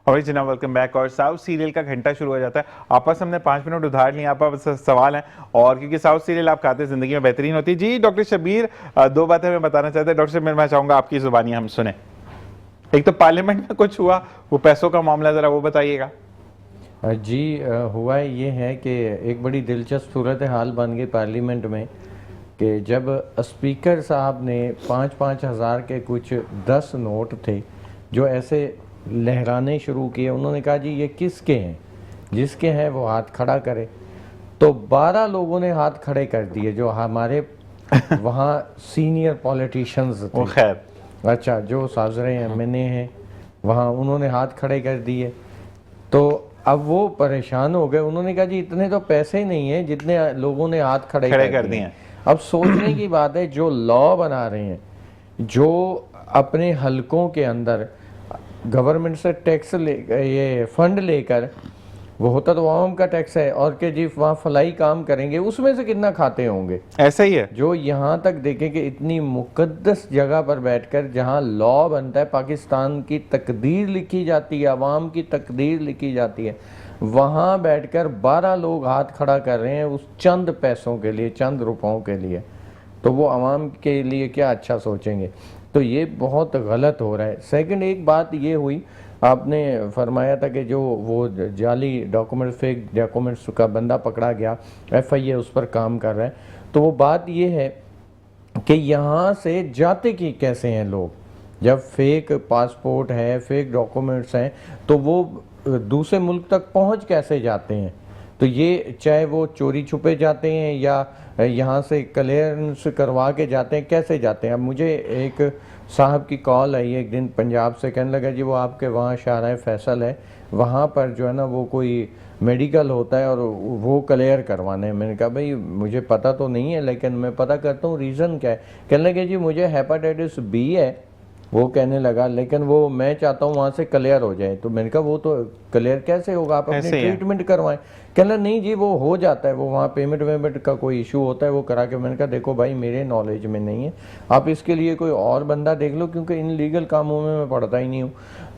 और जी जनाब welcome back. और साउथ सीरियल का घंटा शुरू हो जाता है। आपस हमने 5 मिनट उधार लिए, आप सवाल हैं और क्योंकि साउथ सीरियल आप खाते जिंदगी में बेहतरीन होती है। जी डॉक्टर शबीर, 2 बातें मैं बताना चाहता हूँ। डॉक्टर शबीर, मैं चाहूंगा आपकी जुबानी हम सुने। एक तो पार्लियामेंट में कुछ हुआ, वो पैसों का मामला, जरा वो बताइएगा। जी हुआ ये है कि एक बड़ी दिलचस्प सूरत हाल बन गई पार्लियामेंट में कि जब स्पीकर साहब ने 5-5 हज़ार के कुछ 10 नोट थे जो ऐसे लहराने शुरू किए। उन्होंने कहा जी ये किसके हैं, जिसके हैं वो हाथ खड़ा करे। तो 12 लोगों ने हाथ खड़े कर दिए जो हमारे वहाँ सीनियर पॉलिटिशियंस थे। खैर, अच्छा, जो साजरे एमएनए हैं वहाँ, उन्होंने हाथ खड़े कर दिए। तो अब वो परेशान हो गए। उन्होंने कहा जी इतने तो पैसे नहीं हैं जितने लोगों ने हाथ खड़े कर दिए हैं। अब सोचने की बात है, जो लॉ बना रहे हैं, जो अपने हलकों के अंदर गवर्नमेंट से टैक्स ये फंड लेकर, वो होता तो आवाम का टैक्स है, और के जी वहाँ फलाई काम करेंगे, उसमें से कितना खाते होंगे। ऐसा ही है। जो यहाँ तक देखें कि इतनी मुकद्दस जगह पर बैठकर जहाँ लॉ बनता है, पाकिस्तान की तकदीर लिखी जाती है, अवाम की तकदीर लिखी जाती है, वहाँ बैठकर 12 लोग हाथ खड़ा कर रहे हैं उस चंद पैसों के लिए, चंद रुपयों के लिए। तो वो अवाम के लिए क्या अच्छा सोचेंगे। तो ये बहुत गलत हो रहा है। सेकंड एक बात ये हुई, आपने फरमाया था कि जो वो जाली डॉक्यूमेंट, फेक डॉक्यूमेंट्स का बंदा पकड़ा गया, एफआईए उस पर काम कर रहा है। तो वो बात ये है कि यहाँ से जाते कि कैसे हैं लोग, जब फेक पासपोर्ट है, फेक डॉक्यूमेंट्स हैं, तो वो दूसरे मुल्क तक पहुँच कैसे जाते हैं। तो ये चाहे वो चोरी छुपे जाते हैं या यहाँ से क्लियरेंस करवा के जाते हैं, कैसे जाते हैं। अब मुझे एक साहब की कॉल आई एक दिन पंजाब से, कहने लगा जी वो आपके वहाँ शाहराह फैसल है, वहाँ पर जो है ना वो कोई मेडिकल होता है और वो क्लियर करवाने हैं। मैंने कहा भाई मुझे पता तो नहीं है, लेकिन मैं पता करता हूँ रीज़न क्या है। कहने लगे जी मुझे हेपेटाइटिस बी है, वो कहने लगा, लेकिन वो मैं चाहता हूँ वहाँ से क्लियर हो जाए। तो मैंने कहा वो तो क्लियर कैसे होगा, आप अपनी ट्रीटमेंट करवाएं। कहना नहीं जी वो हो जाता है, वो वहाँ पेमेंट वेमेंट का कोई इशू होता है, वो करा के। मैंने कहा देखो भाई मेरे नॉलेज में नहीं है, आप इसके लिए कोई और बंदा देख लो, क्योंकि इन लीगल कामों में मैं पढ़ता ही नहीं हूँ।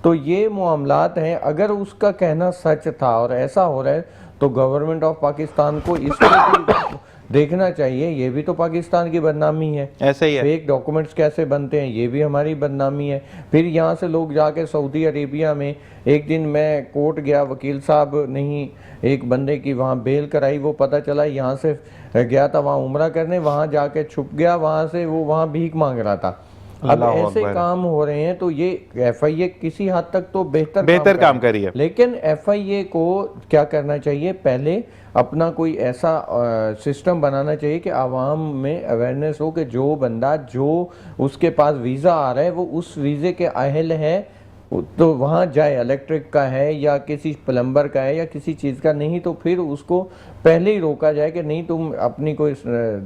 तो ये मामलात हैं। अगर उसका कहना सच था और ऐसा हो रहा है तो गवर्नमेंट ऑफ पाकिस्तान को इसको देखना चाहिए। ये भी तो पाकिस्तान की बदनामी है। ऐसा ही है। फेक डॉक्यूमेंट्स कैसे बनते हैं, ये भी हमारी बदनामी है। फिर यहाँ से लोग जाके सऊदी अरेबिया में, एक दिन मैं कोर्ट गया, वकील साहब नहीं एक बंदे की वहाँ बेल कराई, वो पता चला यहाँ से गया था वहाँ उम्रा करने, वहाँ जाके छुप गया, वहाँ से वो वहाँ भीख मांग रहा था। अब ऐसे काम हो रहे हैं। तो ये एफआईए किसी हद तक तो बेहतर काम कर रही है, लेकिन एफआईए को क्या करना चाहिए, पहले अपना कोई ऐसा सिस्टम बनाना चाहिए कि आवाम में अवेयरनेस हो कि जो बंदा, जो उसके पास वीज़ा आ रहा है, वो उस वीज़े के अहल है तो वहाँ जाए। इलेक्ट्रिक का है या किसी प्लम्बर का है या किसी चीज़ का, नहीं तो फिर उसको पहले ही रोका जाए कि नहीं तुम अपनी कोई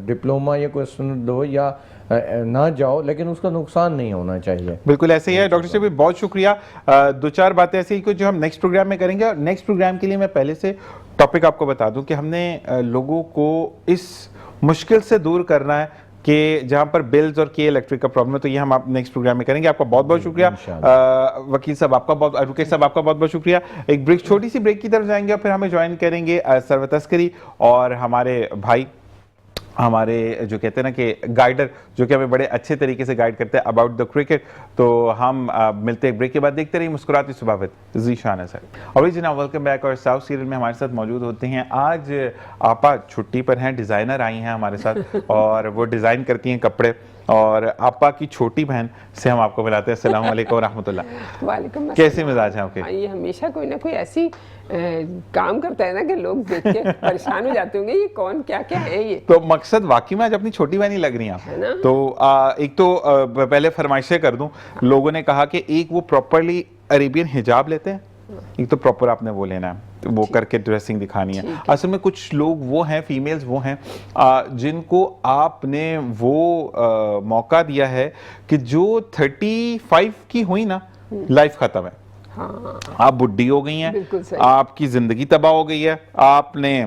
डिप्लोमा या कोई सुन दो या ना जाओ, लेकिन उसका नुकसान नहीं होना चाहिए। बिल्कुल ऐसे ही है। डॉक्टर साहब बहुत शुक्रिया। 2-4 बातें ऐसी कुछ जो हम नेक्स्ट प्रोग्राम में करेंगे। और नेक्स्ट प्रोग्राम के लिए मैं पहले से टॉपिक आपको बता दूं कि हमने लोगों को इस मुश्किल से दूर करना है कि जहां पर बिल्स और के इलेक्ट्रिक का प्रॉब्लम है, तो ये हम आप नेक्स्ट प्रोग्राम में करेंगे। आपका बहुत बहुत शुक्रिया वकील साहब, आपका बहुत, एडवोकेट साहब आपका बहुत बहुत शुक्रिया। एक ब्रेक, छोटी सी ब्रेक की तरफ जाएंगे और फिर हमें ज्वाइन करेंगे सरवत अस्करी और हमारे भाई, हमारे जो कहते हैं ना कि गाइडर, जो कि हमें बड़े अच्छे तरीके से गाइड करते हैं अबाउट द क्रिकेट। तो हम मिलते हैं ब्रेक के बाद। देखते रहिए मुस्कुराती सुबह विद ज़ीशान सर। और जी जनाब वेलकम बैक। और साउथ सीरियल में हमारे साथ मौजूद होते हैं, आज आपा छुट्टी पर हैं, डिज़ाइनर आई हैं हमारे साथ और वो डिज़ाइन करती हैं कपड़े। और आपा की छोटी बहन से हम आपको मिलाते हैं। अस्सलाम वालेकुम रहमतुल्लाह। वालेकुम। कैसे मिजाज हैं आपके? ये हमेशा कोई ना कोई ऐसी काम करता है ना कि लोग देख के परेशान हो जाते होंगे, ये कौन क्या क्या है ये। तो मकसद वाकई में आज अपनी छोटी बहन ही लग रही हैं आप। तो एक तो पहले फरमाइशें कर दूं, लोगों ने कहा कि एक वो प्रॉपरली अरेबियन हिजाब लेते हैं, एक तो प्रॉपर आपने वो लेना है, तो वो करके ड्रेसिंग दिखानी है। असल में कुछ लोग वो हैं, फीमेल्स वो हैं जिनको आपने वो मौका दिया है कि जो 35 की हुई ना, लाइफ खत्म है। हाँ। आप बुढ़ी हो गई हैं, आपकी जिंदगी तबाह हो गई है, आपने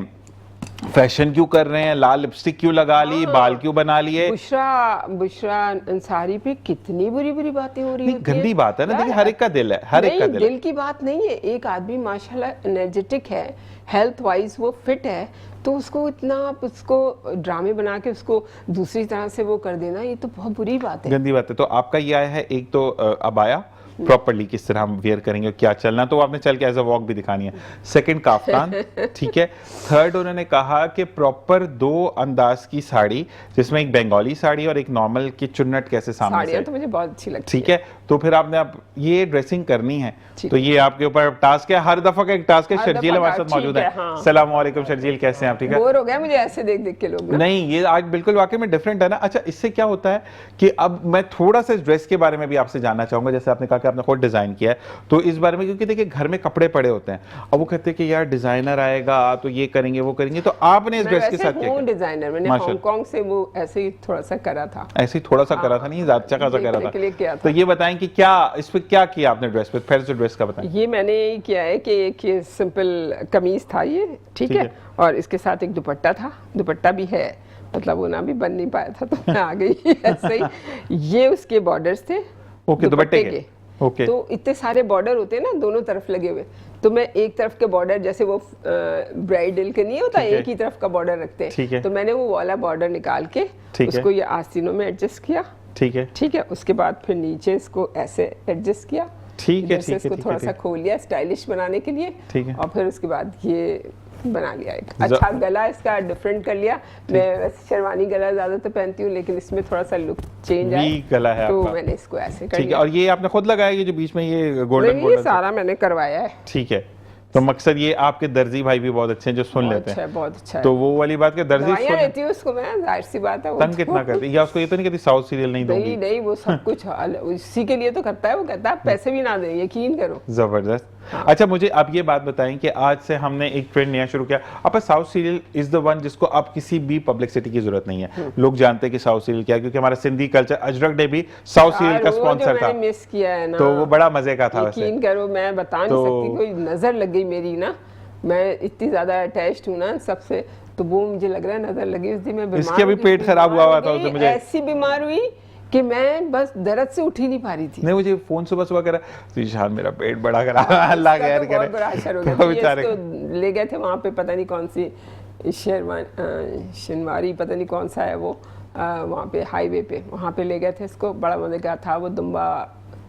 फैशन क्यों कर रहे हैं, लाल लिपस्टिक क्यों लगा ली, बाल क्यों बना लिए। बुशरा अंसारी पे कितनी बुरी बुरी बातें हो रही नहीं, होती हैं। गंदी बात है ना, देखिए हर एक का दिल है, हर एक का नहीं, दिल है। दिल की बात नहीं है। एक आदमी माशाल्लाह एनर्जेटिक है, हेल्थ वाइज वो फिट है, तो उसको इतना आप उसको ड्रामे बना के उसको दूसरी तरह से वो कर देना, ये तो बहुत बुरी बात है। गंदी बात है। तो आपका ये आया है एक तो अबाया प्रॉपरली किस तरह हम वेयर करेंगे, क्या चलना, तो आपने चल के एज अ वॉक भी दिखानी है। सेकंड काफ्तान, ठीक है। थर्ड उन्होंने कहा कि प्रॉपर 2 अंदाज की साड़ी, जिसमें एक बंगाली साड़ी और एक नॉर्मल की चुन्नट कैसे सामने साड़ियाँ से, तो मुझे बहुत अच्छी लगती ठीक है। तो फिर आपने आप ये ड्रेसिंग करनी है, तो ये आपके ऊपर टास्क है, हर दफा का एक टास्क है। हर शर्जील दफा हमारे का, साथ मौजूद ठीक है। है, हाँ। सलाम वालेकुम शर्जील, कैसे हैं आप, ठीक है। बोर हो गया मुझे ऐसे देख देख के लोग ना। नहीं, ये आज बिल्कुल वाकई में डिफरेंट है ना। अच्छा, इससे क्या होता है कि अब मैं थोड़ा सा इस ड्रेस के बारे में भी आपसे जानना चाहूंगा। जैसे आपने कहा कि आपने खुद डिजाइन किया है, तो इस बारे में, क्योंकि देखिए घर में कपड़े पड़े होते हैं, अब वो कहते हैं कि यार डिजाइनर आएगा तो ये करेंगे वो करेंगे, तो आपने इस मैं ड्रेस के वैसे साथ क्या हूँ किया? डिजाइनर, मैंने माशाल्लाह। हांगकांग से वो ऐसे ही थोड़ा सा करा था। ऐसे ही थोड़ा सा करा था, नहीं ज्यादा अच्छा खासा करा देखने के लिए किया था। था। तो ये बताएं कि क्या इस पे क्या किया आपने ड्रेस पे, फिर से ड्रेस का बताएं। ये मैंने किया है कि एक ये सिंपल कमीज था ये, ठीक है, और इसके साथ एक दुपट्टा था, दुपट्टा भी है, मतलब वो ना भी बन नहीं पाया था तो मैं आ गई ऐसे ही। ये उसके बॉर्डर्स थे, ओके, दुपट्टे के, ओके। तो इतने सारे बॉर्डर होते हैं ना दोनों तरफ लगे हुए, तो मैं एक तरफ के बॉर्डर, जैसे वो ब्राइडल के नहीं होता, ठीक है। एक ही तरफ का बॉर्डर रखते ठीक है। हैं, तो मैंने वो वाला बॉर्डर निकाल के ठीक है। उसको ये आस्तीनों में एडजस्ट किया, ठीक है, ठीक है। उसके बाद फिर नीचे इसको ऐसे एडजस्ट किया, ठीक है, इधर से ठीक है, इसको ठीक थोड़ा है, सा खोल लिया स्टाइलिश बनाने के लिए, ठीक है। और फिर उसके बाद ये बना लिया एक अच्छा गला इसका डिफरेंट कर लिया। मैं वैसे शेरवानी गला ज्यादा तो पहनती हूँ, लेकिन इसमें थोड़ा सा लुक चेंज आया, वी गला है तो आपका। मैंने इसको ऐसे कर ठीक है। लिया। और ये आपने खुद लगाया, ये जो बीच में ये गोल्डन ये गोल्डन, सारा मैंने करवाया है। ठीक है। तो मकसद ये, आपके दर्जी भाई भी बहुत अच्छे हैं जो सुन बहुत लेते अच्छा हैं, है, बहुत अच्छा है। तो वो वाली बात के दर्जी दवाइयाँ सुन, देती हूँ उसको मैं, जाहिर सी बात है। वो तंग तो- कितना करती है, या उसको ये तो नहीं कहती साउथ सीरियल नहीं दूंगी? नहीं नहीं, वो सब कुछ उसी के लिए तो करता है, वो कहता है पैसे भी ना दे, यकीन करो। जबरदस्त। अच्छा, मुझे आप ये बात बताएं कि आज से हमने एक ट्रेंड नया शुरू किया। अब south serial is the one जिसको अब किसी भी पब्लिसिटी की जरूरत नहीं है। लोग जानते हैं कि साउथ सीरियल क्या है, क्योंकि हमारा सिंधी कल्चर, अजरक डे भी साउथ सीरियल का और वो स्पॉन्सर जो था, मैंने मिस किया है ना, तो वो बड़ा मजे का था। वैसे यकीन करो मैं बता नहीं तो- सकती, कोई नजर लग गई मेरी ना, मैं इतनी ज्यादा अटैच्ड हूँ ना सबसे, तो वो मुझे लग रहा है नजर लगी उस दिन। मैं बीमार इसके अभी हो गई, पेट खराब हुआ हुआ था बीमार उस हो दिन गई, मुझे। ऐसी बीमार हुई कि मैं बस दर्द से उठ ही नहीं पा रही थी। नहीं, मुझे फोन सुबह सुबह करा, ईशान मेरा पेट बड़ा खराब है, अल्लाह खैर इसका तो बहुत करे। बड़ा असर हो गया। तो तो ये बेचारे इसको ले गए थे वहाँ पे, पता नहीं कौन सी शनवारी, पता नहीं कौन सा है वो, वहाँ पे हाईवे पे, वहाँ पे ले गए थे इसको, बड़ा मजे का था वो। दुम्बा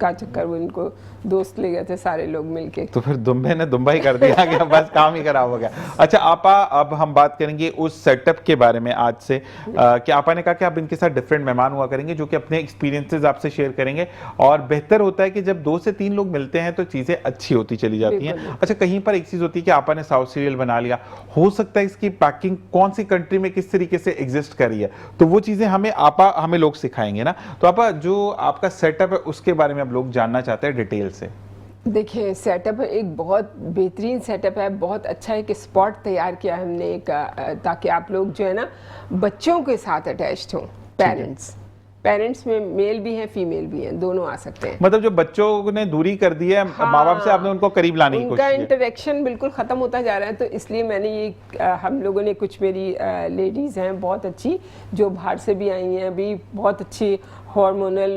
का चक्कर, वो इनको दोस्त ले गए थे सारे लोग मिलके। तो फिर दुम्बे ने दुम्बा ही कर दिया कि बस काम ही खराब हो गया। अच्छा आपा, अब हम बात करेंगे उस सेटअप के बारे में आज से, कि आपा ने कहा कि आप इनके साथ डिफरेंट मेहमान हुआ करेंगे जो कि अपने एक्सपीरियंसेस आपसे शेयर करेंगे, और बेहतर होता है कि जब 2 से 3 लोग मिलते हैं तो चीजें अच्छी होती चली जाती हैं। अच्छा, कहीं पर एक चीज होती है कि आपा ने साउथ सीरियल बना लिया, हो सकता है इसकी पैकिंग कौन सी कंट्री में किस तरीके से एग्जिस्ट करी है, तो वो चीजें हमें लोग सिखाएंगे ना। तो आपा, जो आपका सेटअप है उसके बारे में अब लोग जानना चाहते हैं डिटेल से। देखिए, सेटअप एक बहुत बेहतरीन सेटअप है, बहुत अच्छा एक स्पॉट तैयार किया है हमने एक, ताकि आप लोग जो है ना बच्चों के साथ अटैच्ड हों। पेरेंट्स में मेल भी हैं, फीमेल भी हैं, दोनों आ सकते हैं। मतलब जो बच्चों ने दूरी कर दी है माँ बाप से, आपने उनको करीब लाने की उनका कोशिश की है। इंटरेक्शन बिल्कुल ख़त्म होता जा रहा है, तो इसलिए मैंने ये हम लोगों ने, कुछ मेरी लेडीज़ हैं बहुत अच्छी जो बाहर से भी आई हैं, अभी बहुत अच्छी हार्मोनल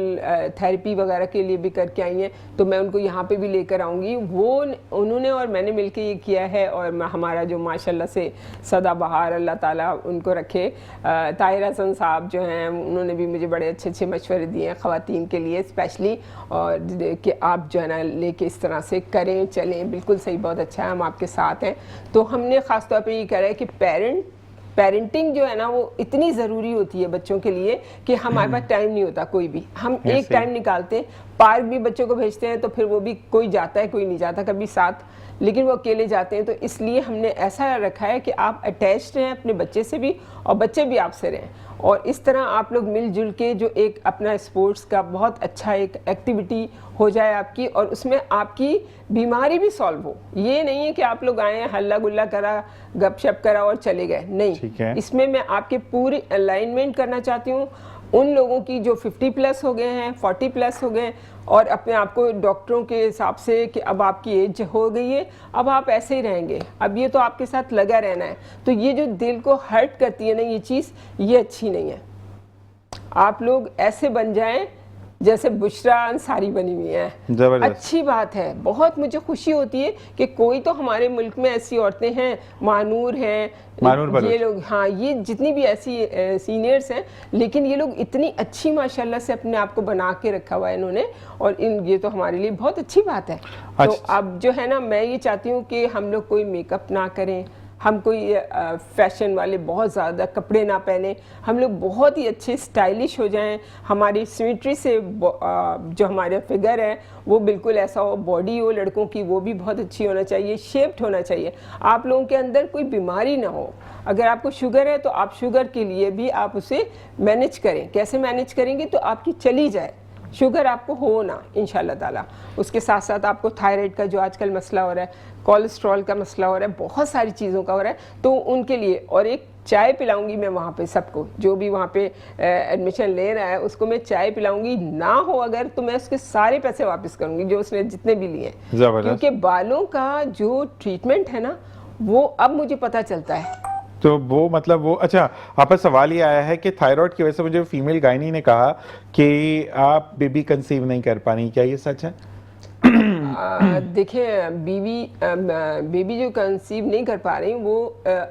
थेरेपी वगैरह के लिए भी करके आई हैं, तो मैं उनको यहाँ पे भी लेकर आऊँगी। वो उन्होंने और मैंने मिलके ये किया है, और हमारा जो माशाल्लाह से सदाबहार, अल्लाह ताला उनको रखे, ताहिर हसन साहब जो हैं, उन्होंने भी मुझे बड़े अच्छे अच्छे मशवरे दिए हैं ख़वातीन के लिए स्पेशली, और कि आप जो है ना लेके इस तरह से करें चलें, बिल्कुल सही, बहुत अच्छा है, हम आपके साथ हैं। तो हमने ख़ास तौर पे ये कह रहा है कि पेरेंटिंग जो है ना वो इतनी ज़रूरी होती है बच्चों के लिए कि हमारे पास टाइम नहीं होता कोई भी, हम एक टाइम निकालते हैं, पार्क भी बच्चों को भेजते हैं, तो फिर वो भी कोई जाता है कोई नहीं जाता कभी साथ, लेकिन वो अकेले जाते हैं। तो इसलिए हमने ऐसा रखा है कि आप अटैच्ड रहें अपने बच्चे से भी, और बच्चे भी आपसे रहें, और इस तरह आप लोग मिलजुल के जो एक अपना स्पोर्ट्स का बहुत अच्छा एक एक्टिविटी हो जाए आपकी, और उसमें आपकी बीमारी भी सॉल्व हो। ये नहीं है कि आप लोग आए हल्ला गुल्ला करा, गपशप करा और चले गए, नहीं। इसमें मैं आपके पूरी अलाइनमेंट करना चाहती हूँ, उन लोगों की जो 50 प्लस हो गए हैं, 40 प्लस हो गए हैं और अपने आप को डॉक्टरों के हिसाब से कि अब आपकी एज हो गई है, अब आप ऐसे ही रहेंगे, अब ये तो आपके साथ लगा रहना है, तो ये जो दिल को हर्ट करती है ना ये चीज़, ये अच्छी नहीं है। आप लोग ऐसे बन जाएं जैसे बुशरा अंसारी बनी हुई है, अच्छी बात है। बहुत मुझे खुशी होती है कि कोई तो हमारे मुल्क में ऐसी औरतें हैं, मानूर हैं, ये लोग, हाँ, ये जितनी भी ऐसी सीनियर्स हैं, लेकिन ये लोग इतनी अच्छी माशाल्लाह से अपने आप को बना के रखा हुआ है इन्होंने, और ये तो हमारे लिए बहुत अच्छी बात है। तो अब जो है ना, मैं ये चाहती हूँ कि हम लोग कोई मेकअप ना करें, हम कोई फैशन वाले बहुत ज़्यादा कपड़े ना पहने, हम लोग बहुत ही अच्छे स्टाइलिश हो जाएं, हमारी सिमेट्री से जो हमारा फिगर है वो बिल्कुल ऐसा हो, बॉडी हो लड़कों की वो भी बहुत अच्छी होना चाहिए, शेप्ड होना चाहिए, आप लोगों के अंदर कोई बीमारी ना हो। अगर आपको शुगर है तो आप शुगर के लिए भी आप उसे मैनेज करें, कैसे मैनेज करेंगे तो आपकी चली जाए, शुगर आपको हो ना इंशाल्लाह ताला। उसके साथ साथ आपको थायराइड का जो आजकल मसला हो रहा है, कोलेस्ट्रॉल का मसला हो रहा है, बहुत सारी चीज़ों का हो रहा है, तो उनके लिए, और एक चाय पिलाऊंगी मैं वहाँ पे सबको, जो भी वहाँ पे एडमिशन ले रहा है उसको मैं चाय पिलाऊंगी, ना हो अगर तो मैं उसके सारे पैसे वापस करूंगी जो उसने जितने भी लिए, क्योंकि बालों का जो ट्रीटमेंट है ना वो अब मुझे पता चलता है। तो वो मतलब वो, अच्छा, आपका सवाल ये आया है कि थायराइड की वजह से मुझे फीमेल गायनी ने कहा कि आप बेबी कंसीव नहीं कर पा रही, क्या ये सच है? देखिए, बेबी जो कंसीव नहीं कर पा रही वो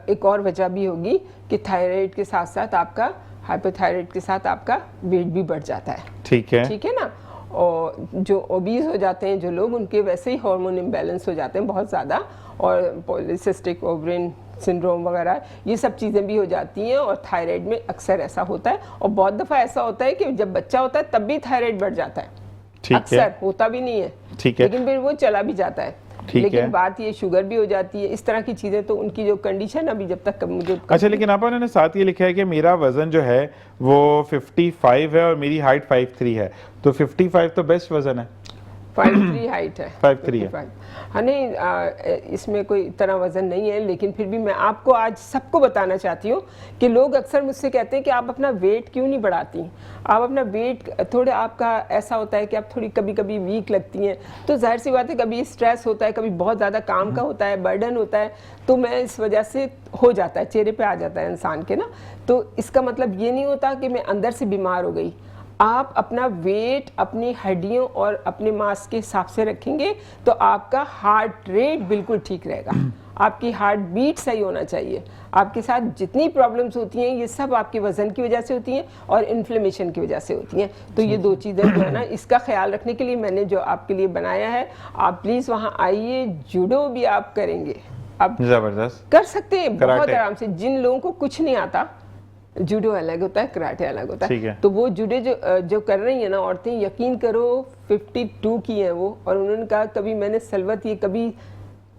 एक और वजह भी होगी कि थायराइड के साथ साथ आपका हाइपोथायराइड के साथ आपका वेट भी बढ़ जाता है। ठीक है ना। और जो ओबीज हो जाते हैं जो लोग, उनके वैसे ही हार्मोन इम्बैलेंस हो जाते हैं बहुत ज़्यादा, और पॉलीसिस्टिक ओवरिन सिंड्रोम वगैरह ये सब चीज़ें भी हो जाती हैं, और थायराइड में अक्सर ऐसा होता है, और बहुत दफ़ा ऐसा होता है कि जब बच्चा होता है तब भी थायराइड बढ़ जाता है, अक्सर होता भी नहीं है, लेकिन फिर वो चला भी जाता है। लेकिन बात ये शुगर भी हो जाती है, इस तरह की चीजें, तो उनकी जो कंडीशन अभी जब तक मुझे अच्छा, लेकिन आप उन्होंने साथ ये लिखा है कि मेरा वजन जो है वो 55 है और मेरी हाइट 5'3" है, तो 55 तो बेस्ट वजन है, 5'3" हाइट है, 5'3" है। हाँ, नहीं, इसमें कोई इतना वजन नहीं है, लेकिन फिर भी मैं आपको आज सबको बताना चाहती हूँ कि लोग अक्सर मुझसे कहते हैं कि आप अपना वेट क्यों नहीं बढ़ाती, आप अपना वेट थोड़े, आपका ऐसा होता है कि आप थोड़ी कभी कभी वीक लगती हैं, तो जाहिर सी बात है कभी स्ट्रेस होता है, कभी बहुत ज़्यादा काम का होता है, बर्डन होता है, तो मैं इस वजह से हो जाता है, चेहरे पे आ जाता है इंसान के ना। तो इसका मतलब ये नहीं होता कि मैं अंदर से बीमार हो गई। आप अपना वेट अपनी हड्डियों और अपने मांस के हिसाब से रखेंगे तो आपका हार्ट रेट बिल्कुल ठीक रहेगा, आपकी हार्ट बीट सही होना चाहिए। आपके साथ जितनी प्रॉब्लम्स होती हैं ये सब आपके वजन की वजह से होती हैं और इन्फ्लेमेशन की वजह से होती हैं। तो ये दो चीज़ें जो है ना, इसका ख्याल रखने के लिए मैंने जो आपके लिए बनाया है, आप प्लीज़ वहाँ आइए, जूडो भी आप करेंगे, आप जबरदस्त कर सकते हैं बहुत आराम से। जिन लोगों को कुछ नहीं आता, जूडो अलग होता है, कराटे अलग होता है, तो वो जूडो जो कर रही है ना औरतें, यकीन करो 52 की हैं वो, और उन्होंने कहा कभी मैंने सलवत ये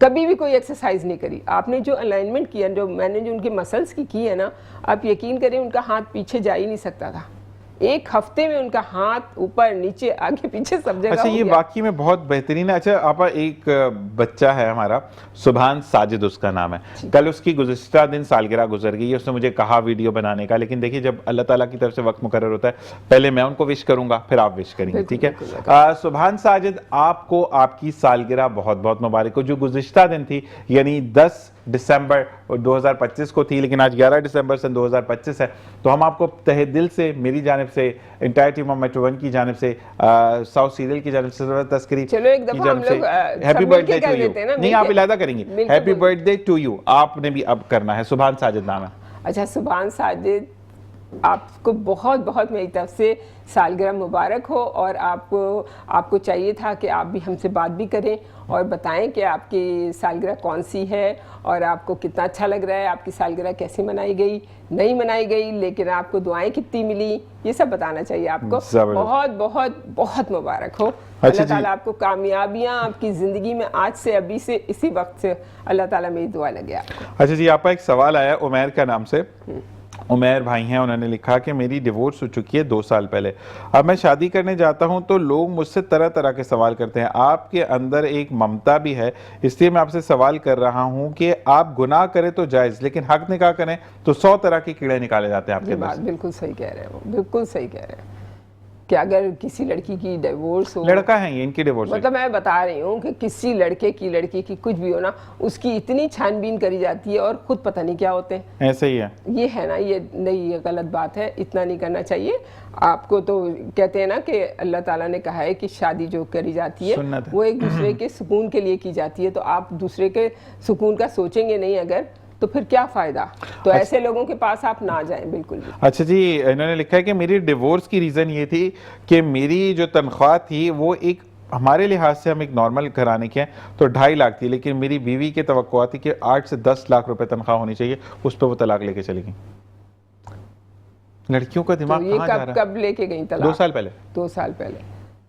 कभी भी कोई एक्सरसाइज नहीं करी। आपने जो अलाइनमेंट किया, जो मैंने जो उनके मसल्स की है ना, आप यकीन करें उनका हाथ पीछे जा ही नहीं सकता था, एक हफ्ते में उनका हाथ ऊपर नीचे आगे पीछे सब जगह। अच्छा, ये वाकई में बहुत बेहतरीन है। अच्छा आपा, एक बच्चा है हमारा, सुभान साजिद उसका नाम है, कल उसकी गुज़िश्ता दिन सालगिरह गुजर गई, उसने मुझे कहा वीडियो बनाने का, लेकिन देखिए जब अल्लाह ताला की तरफ से वक्त मुकर्रर होता है, पहले मैं उनको विश करूंगा फिर आप विश करेंगे, ठीक है। सुभान साजिद, आपको आपकी सालगिरह बहुत बहुत मुबारक हो। जो गुज़िश्ता दिन थी यानी 10 दिसंबर 2025 को थी, लेकिन आज 11 दिसंबर सन 2025 है, तो हम आपको तहे दिल से, मेरी जानिब से, इंटायर टीम ऑफ मेट्रो 1 की जानिब से, साउथ सीरियल की जानिब से, तस्करी की जानिब से हैप्पी बर्थडे टू यू। नहीं, आप इलादा करेंगे, हैप्पी बर्थडे टू यू, आपने भी अब करना है। सुभान साजिद नाम है। अच्छा, सुभान साजिद, आपको बहुत बहुत मेरी तरफ से सालगिरह मुबारक हो, और आपको चाहिए था कि आप भी हमसे बात भी करें और बताएं कि आपकी सालगिरह कौन सी है और आपको कितना अच्छा लग रहा है, आपकी सालगिरह कैसे मनाई गई, नहीं मनाई गई, लेकिन आपको दुआएं कितनी मिली, ये सब बताना चाहिए आपको। बहुत बहुत बहुत मुबारक हो। अल्लाह ताला आपको कामयाबियाँ आपकी ज़िंदगी में आज से, अभी से, इसी वक्त से, अल्लाह ताला मेरी दुआ लगे आपको। अच्छा जी, आपका एक सवाल आया उमैर का नाम से, उमैर भाई हैं, उन्होंने लिखा कि मेरी डिवोर्स हो चुकी है 2 साल पहले। अब मैं शादी करने जाता हूं तो लोग मुझसे तरह तरह के सवाल करते हैं। आपके अंदर एक ममता भी है, इसलिए मैं आपसे सवाल कर रहा हूं कि आप गुनाह करें तो जायज़, लेकिन हक निकाह करें तो 100 तरह के कीड़े निकाले जाते हैं आपके ये अंदर बात से। बिल्कुल सही कह रहे हैं वो, बिल्कुल सही कह रहे हैं कि अगर किसी लड़की की डिवोर्स हो, लड़का है ये, इनकी डिवोर्स मतलब मैं बता रही हूँ कि किसी लड़की की कुछ भी हो ना, उसकी इतनी छानबीन करी जाती है और खुद पता नहीं क्या होते हैं। ऐसे ही है। ये है ना, ये नहीं, ये गलत बात है, इतना नहीं करना चाहिए आपको। तो कहते हैं ना कि अल्लाह ताला ने कहा है कि शादी जो करी जाती सुन्नत है है। वो एक दूसरे के सुकून के लिए की जाती है, तो आप दूसरे के सुकून का सोचेंगे नहीं अगर, तो फिर क्या फायदा। तो ऐसे लोगों के पास आप ना जाएं बिल्कुल भी। अच्छा जी, इन्होंने लिखा है कि मेरी डिवोर्स की रीज़न ये थी कि मेरी जो तनख्वाह थी वो एक, हमारे लिहाज से हम एक नॉर्मल घराने के हैं तो 2.5 लाख थी, लेकिन मेरी बीवी की तवक्कुआ थी कि 8 से 10 लाख रुपए तनख्वाह होनी चाहिए, उस पर वो तलाक लेके चली गई। लड़कियों का तो दिमाग ये कहाँ जा रहा है? कब लेके गई 2 तलाक? साल पहले। 2 साल पहले।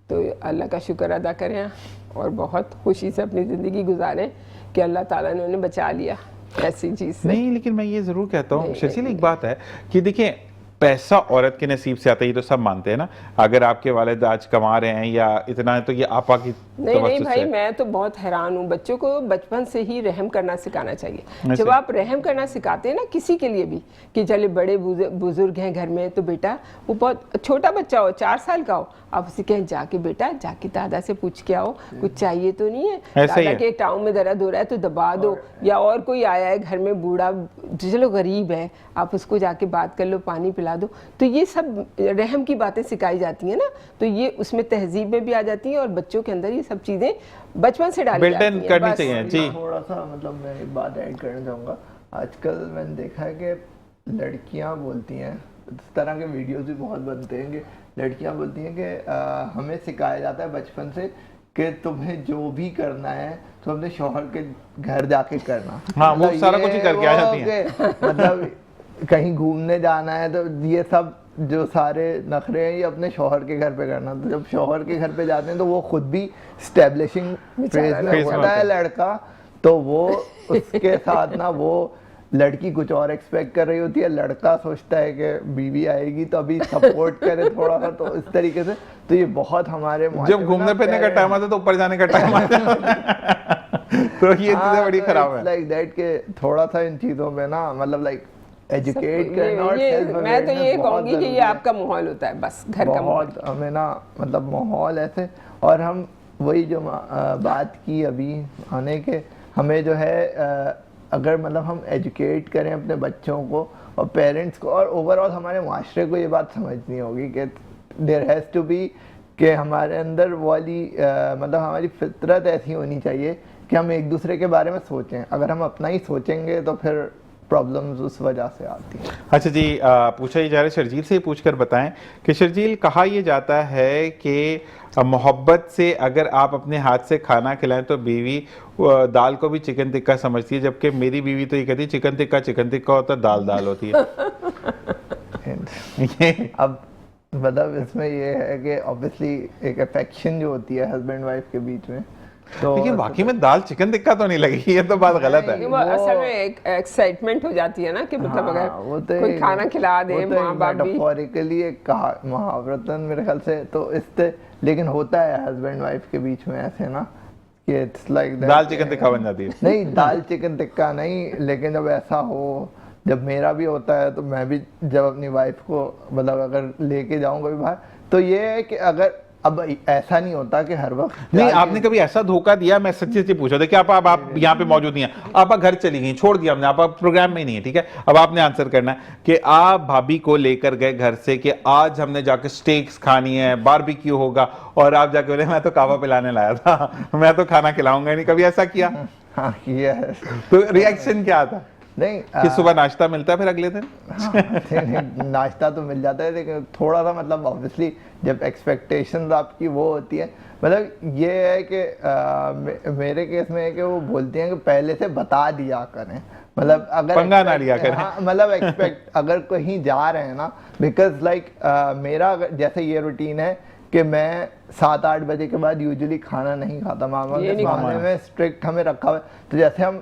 तो अल्लाह का शुक्र अदा करें और बहुत खुशी से अपनी ज़िंदगी गुजारें कि अल्लाह ताला ने उन्हें बचा लिया ऐसी चीज़ से। नहीं, लेकिन मैं ये जरूर कहता हूँ नहीं, शर्जील, नहीं, एक बात है कि देखिए, पैसा औरत के नसीब से आता है, ये तो सब मानते हैं ना। अगर आपके वालिद आज कमा रहे हैं या इतना है तो ये आपा की नहीं तवज्जुह भाई, से। मैं तो बहुत हैरान हूँ। बच्चों को बचपन से ही रहम करना सिखाना चाहिए। ऐसे? जब आप रहम करना सिखाते हैं ना किसी के लिए भी, कि चले बड़े बुजुर्ग हैं घर में, तो बेटा वो बहुत छोटा बच्चा हो, 4 साल का हो, आप उसे कहें जाके बेटा जाके दादा से पूछ के आओ कुछ चाहिए तो नहीं है, ऐसा ही दादा है। के टाउन में दर्द हो रहा है तो दबा दो, या और कोई आया है घर में बूढ़ा, चलो गरीब है, आप उसको जाके बात कर लो, पानी पिला दो। तो ये सब रहम की बातें सिखाई जाती हैं ना, तो ये उसमें तहजीब में भी आ जाती हैं और बच्चों के अंदर ये सब चीजें बचपन से डाली Built in जाती हैं। करनी बस। चाहिए। जी। थोड़ा सा मतलब मैं एक बात ऐड करना चाहूँगा। आजकल मैंने देखा है कि लड़कियां बोलती हैं, इस तरह के वीडियोस भी बहुत बनते हैं कि लड़कियां बोलती हैं कि हमें सिखाया जाता है बचपन से कि तुम्हें जो भी करना है तो अपने शौहर के घर जाके करना। हाँ, वो मतलब सारा ये कुछ ही करके आ वो जाती हैं। कि मतलब कहीं घूमने जाना है तो ये सब जो सारे नखरे हैं ये अपने शौहर के घर पे करना। तो जब शौहर के घर पे जाते हैं तो वो खुद भी स्टैब्लिशिंग फेज में फेज में होता है होता लड़का, तो वो उसके साथ ना वो लड़की कुछ और एक्सपेक्ट कर रही होती है, लड़का सोचता है कि बीवी आएगी तो अभी सपोर्ट करे थोड़ा सा, तो इस तरीके से। तो ये बहुत हमारे जब घूमने फिरने का टाइम आता है तो ऊपर जाने का टाइम आता है तो ये चीजें बड़ी खराब है। लाइक दैट के थोड़ा सा इन चीजों में ना मतलब लाइक एजुकेट करना और सेल्फ मैं तो ये कहूंगी कि ये आपका माहौल होता है, बस घर का माहौल। बहुत हमें ना मतलब माहौल ऐसे, और हम वही जो बात की अभी आने के, हमें जो है अगर मतलब हम एजुकेट करें अपने बच्चों को और पेरेंट्स को और ओवरऑल हमारे माशरे को ये बात समझनी होगी कि देयर हैज़ टू बी कि हमारे अंदर वाली मतलब हमारी फितरत ऐसी होनी चाहिए कि हम एक दूसरे के बारे में सोचें। अगर हम अपना ही सोचेंगे तो फिर प्रॉब्लम्स उस वजह से आती हैं। अच्छा जी, पूछा ये जा रहा है, शर्जील से पूछकर बताएं कि शर्जील, कहा यह जाता है कि मोहब्बत से अगर आप अपने हाथ से खाना खिलाएं तो बीवी दाल को भी चिकन टिक्का समझती है, जबकि मेरी बीवी तो ये कहती है चिकन टिक्का होता है, दाल दाल होती है। अब मतलब इसमें ये है कि ऑब्वियसली एक अफेक्शन जो होती है हस्बैंड वाइफ के बीच में, तो लेकिन वाकई में दाल चिकन टिक्का तो नहीं लगी, ये तो बात गलत है। वो असल में एक एक्साइटमेंट हो जाती है ना कि मतलब हाँ, अगर तो कोई खाना खिला दे, माँ बाप भी। मेटाफोरिकली एक कहा मुहावरतन मेरे ख्याल से, तो इससे लेकिन होता है हस्बैंड वाइफ के बीच में ऐसे ना कि it's like dal chicken tikka बन जाती है। नहीं, दाल चिकन टिक्का नहीं, लेकिन जब ऐसा हो, जब मेरा भी होता है तो मैं भी जब अपनी वाइफ को मतलब अगर लेके जाऊंगा भी बाहर, तो ये है कि अगर अब ऐसा नहीं होता कि हर वक्त नहीं, आपने कभी ऐसा धोखा दिया? मैं सच्ची सच्ची पूछा था कि आप यहाँ पे मौजूद नहीं है, आप घर चली गई, छोड़ दिया हमने, आप प्रोग्राम में ही नहीं है, ठीक है। अब आपने आंसर करना है कि आप भाभी को लेकर गए घर से कि आज हमने जाके स्टेक्स खानी है, बारबेक्यू होगा, और आप जाके बोले मैं तो कावा पिलाने लाया था, मैं तो खाना खिलाऊंगा नहीं। कभी ऐसा किया? हाँ किया है। तो रिएक्शन क्या था? नहीं कि सुबह नाश्ता मिलता है फिर अगले दिन? हाँ, नहीं, नाश्ता तो मिल जाता है, लेकिन थोड़ा सा मतलब ऑब्वियसली जब एक्सपेक्टेशंस आपकी वो होती है, मतलब ये है कि मेरे केस में है कि वो बोलती हैं कि पहले से बता दिया करें, मतलब अगर पंगा ना लिया करें। हाँ, मतलब एक्सपेक्ट अगर कहीं जा रहे हैं ना, बिकॉज लाइक मेरा जैसे ये रूटीन है कि मैं 7-8 बजे के बाद यूजुअली खाना नहीं खाता। मामा ये के नहीं मामले में स्ट्रिक्ट हमें रखा हुआ है, तो जैसे हम